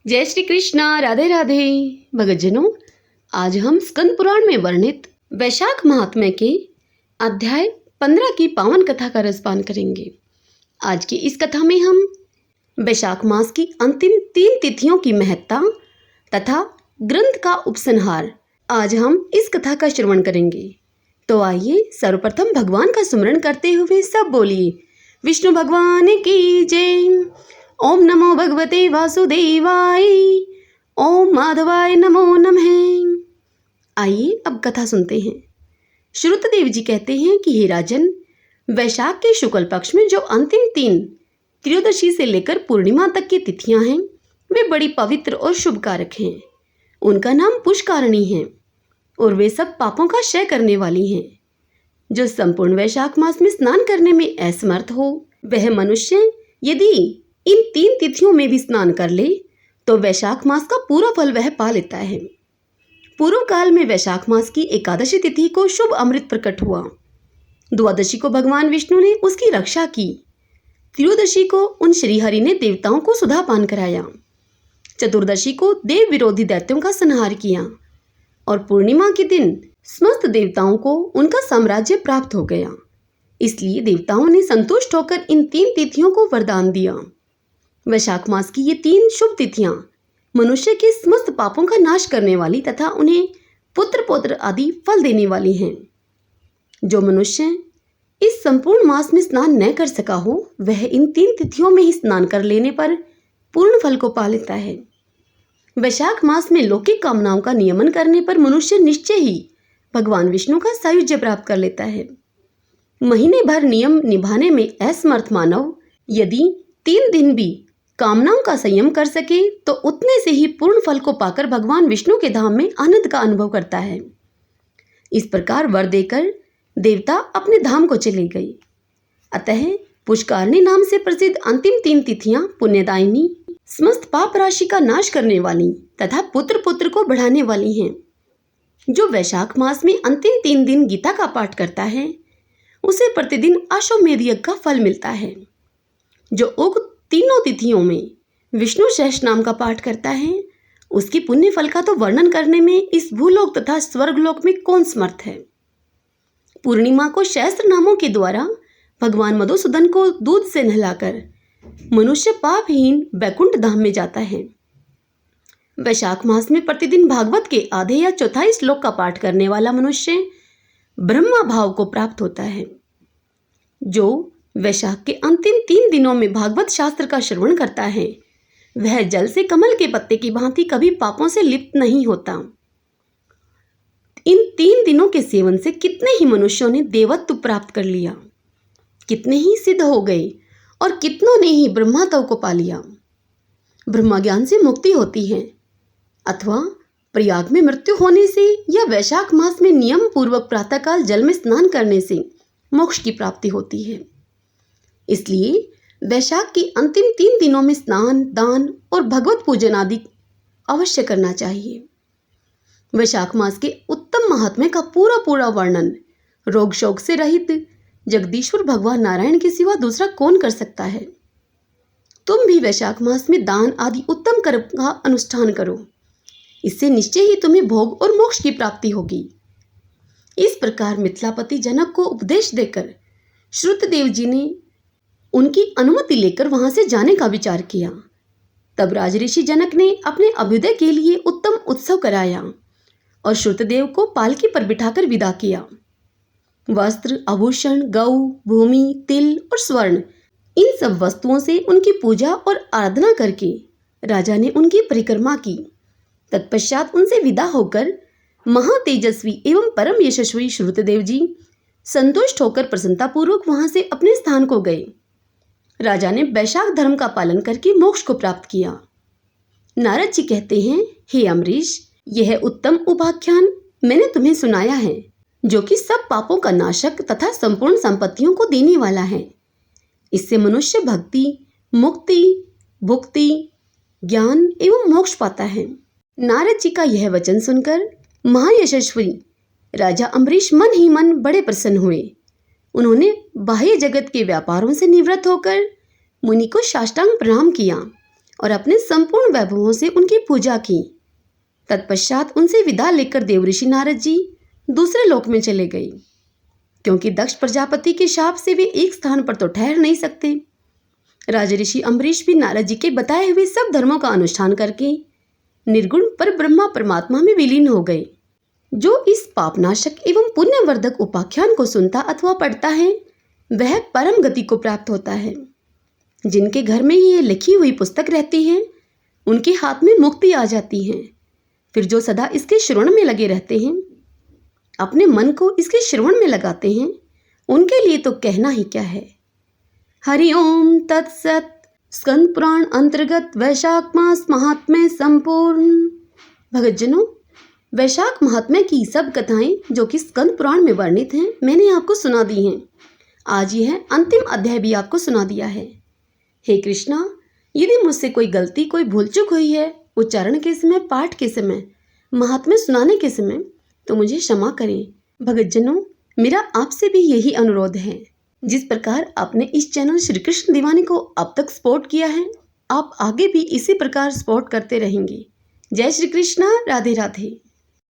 जय श्री कृष्णा, राधे राधे। भगतजनों, आज हम स्कंद पुराण में वर्णित वैशाख महात्म्य के अध्याय 15 की पावन कथा का रसपान करेंगे। आज की इस कथा में हम वैशाख मास की अंतिम 3 तिथियों की महत्ता तथा ग्रंथ का उपसंहार आज हम इस कथा का श्रवण करेंगे। तो आइए सर्वप्रथम भगवान का सुमरण करते हुए सब बोलिए विष्णु भगवान की जय। ओम नमो भगवते वासुदेवाय, ओम माधवाय नमो नमः। आइए अब कथा सुनते हैं। श्रुतदेव जी कहते हैं कि हे राजन, वैशाख के शुक्ल पक्ष में जो अंतिम 3 त्रयोदशी से लेकर पूर्णिमा तक की तिथियां हैं, वे बड़ी पवित्र और शुभकारक हैं। उनका नाम पुष्कारणी है और वे सब पापों का क्षय करने वाली हैं। जो संपूर्ण वैशाख मास में स्नान करने में असमर्थ हो, वह मनुष्य यदि इन 3 तिथियों में भी स्नान कर ले तो वैशाख मास का पूरा फल वह पा लेता है। पूर्व काल में वैशाख मास की एकादशी तिथि को शुभ अमृत प्रकट हुआ। द्वादशी को भगवान विष्णु ने उसकी रक्षा की। त्रयोदशी को उन श्रीहरि ने देवताओं को सुधापान कराया। चतुर्दशी को देव विरोधी दैत्यों का संहार किया और पूर्णिमा के दिन समस्त देवताओं को उनका साम्राज्य प्राप्त हो गया। इसलिए देवताओं ने संतुष्ट होकर इन 3 तिथियों को वरदान दिया। वैशाख मास की ये 3 शुभ तिथियां मनुष्य के समस्त पापों का नाश करने वाली तथा उन्हें पुत्र पौत्र आदि फल देने वाली हैं। जो मनुष्य इस संपूर्ण मास में स्नान न कर सका हो, वह इन 3 तिथियों में ही स्नान कर लेने पर पूर्ण फल को पा लेता है। वैशाख मास में लौकिक कामनाओं का नियमन करने पर मनुष्य निश्चय ही भगवान विष्णु का सायुज्य प्राप्त कर लेता है। महीने भर नियम निभाने में असमर्थ मानव यदि 3 दिन भी कामनाओं का संयम कर सके तो उतने से ही पूर्ण फल को पाकर भगवान विष्णु के धाम में आनंद का अनुभव करता है। इस प्रकार वर देकर देवता अपने धाम को चले गए। अतः पुष्कारणी नाम से प्रसिद्ध अंतिम 3 तिथियां पुण्यदायिनी, समस्त पाप राशि का नाश करने वाली तथा पुत्र को बढ़ाने वाली हैं। जो वैशाख मास में अंतिम 3 दिन गीता का पाठ करता है, उसे प्रतिदिन अश्वमेध यज्ञ का फल मिलता है। जो उक्त 3 तिथियों में विष्णु सहस्त्र नाम का पाठ करता है, उसकी पुण्य फल का तो वर्णन करने में इस भूलोक तथा स्वर्गलोक में कौन समर्थ है। पूर्णिमा को सहस्त्र नामों के द्वारा भगवान मधुसूदन को दूध से नहलाकर मनुष्य पापहीन वैकुंठ धाम में जाता है। वैशाख मास में प्रतिदिन भागवत के आधे या चौथाई श्लोक का पाठ करने वाला मनुष्य ब्रह्मा भाव को प्राप्त होता है। जो वैशाख के अंतिम 3 दिनों में भागवत शास्त्र का श्रवण करता है, वह जल से कमल के पत्ते की भांति कभी पापों से लिप्त नहीं होता। इन 3 दिनों के सेवन से कितने ही मनुष्यों ने देवत्व प्राप्त कर लिया, कितने ही सिद्ध हो गए और कितनों ने ही ब्रह्मत्व को पा लिया। ब्रह्म ज्ञान से मुक्ति होती है अथवा प्रयाग में मृत्यु होने से या वैशाख मास में नियम पूर्वक प्रातःकाल जल में स्नान करने से मोक्ष की प्राप्ति होती है। इसलिए वैशाख की अंतिम 3 दिनों में स्नान, दान और भगवत पूजन आदि अवश्य करना चाहिए। वैशाख मास के उत्तम महात्म्य का पूरा वर्णन रोग शोक से रहित जगदीश्वर भगवान नारायण के सिवा दूसरा कौन कर सकता है। तुम भी वैशाख मास में दान आदि उत्तम कर्म का अनुष्ठान करो, इससे निश्चय ही तुम्हें भोग और मोक्ष की प्राप्ति होगी। इस प्रकार मिथिलापति जनक को उपदेश देकर श्रुतदेव जी ने उनकी अनुमति लेकर वहां से जाने का विचार किया। तब राजऋषि जनक ने अपने अभ्युदय के लिए उत्तम उत्सव कराया और श्रुतदेव को पालकी पर बिठाकर विदा किया। वस्त्र, आभूषण, गौ, भूमि, तिल और स्वर्ण, इन सब वस्तुओं से उनकी पूजा और आराधना करके राजा ने उनकी परिक्रमा की। तत्पश्चात उनसे विदा होकर महातेजस्वी एवं परम यशस्वी श्रुतदेव जी संतुष्ट होकर प्रसन्नतापूर्वक वहां से अपने स्थान को गए। राजा ने वैशाख धर्म का पालन करके मोक्ष को प्राप्त किया। नारद जी कहते हैं, हे अम्बरीश, यह उत्तम उपाख्यान मैंने तुम्हें सुनाया है, जो कि सब पापों का नाशक तथा संपूर्ण संपत्तियों को देने वाला है। इससे मनुष्य भक्ति, मुक्ति, भुक्ति, ज्ञान एवं मोक्ष पाता है। नारद जी का यह वचन सुनकर महायशस्वी राजा अम्बरीश मन ही मन बड़े प्रसन्न हुए। उन्होंने बाह्य जगत के व्यापारों से निवृत्त होकर मुनि को साष्टांग प्रणाम किया और अपने संपूर्ण वैभवों से उनकी पूजा की। तत्पश्चात उनसे विदा लेकर देवऋषि नारद जी दूसरे लोक में चले गए, क्योंकि दक्ष प्रजापति के शाप से वे एक स्थान पर तो ठहर नहीं सकते। राजऋषि अम्बरीश भी नारद जी के बताए हुए सब धर्मों का अनुष्ठान करके निर्गुण पर ब्रह्मा परमात्मा में विलीन हो गए। जो इस पापनाशक एवं पुण्यवर्धक उपाख्यान को सुनता अथवा पढ़ता है वह परम गति को प्राप्त होता है। जिनके घर में ये लिखी हुई पुस्तक रहती है उनके हाथ में मुक्ति आ जाती है। फिर जो सदा इसके श्रवण में लगे रहते हैं, अपने मन को इसके श्रवण में लगाते हैं, उनके लिए तो कहना ही क्या है। हरिओम तत्सत। स्कंद पुराण अंतर्गत वैशाख मास महात्म्य संपूर्ण। भगतजनों, वैशाख महात्म्य की सब कथाएं जो कि स्कंद पुराण में वर्णित हैं मैंने आपको सुना दी हैं। आज यह अंतिम अध्याय भी आपको सुना दिया है। हे कृष्णा, यदि मुझसे कोई गलती, कोई भूल चूक हुई है उच्चारण के समय, पाठ के समय, महात्म्य सुनाने के समय, तो मुझे क्षमा करें। भगतजनों, मेरा आपसे भी यही अनुरोध है, जिस प्रकार आपने इस चैनल श्री कृष्ण दीवाने को अब तक सपोर्ट किया है, आप आगे भी इसी प्रकार सपोर्ट करते रहेंगे। जय श्री कृष्णा। राधे राधे।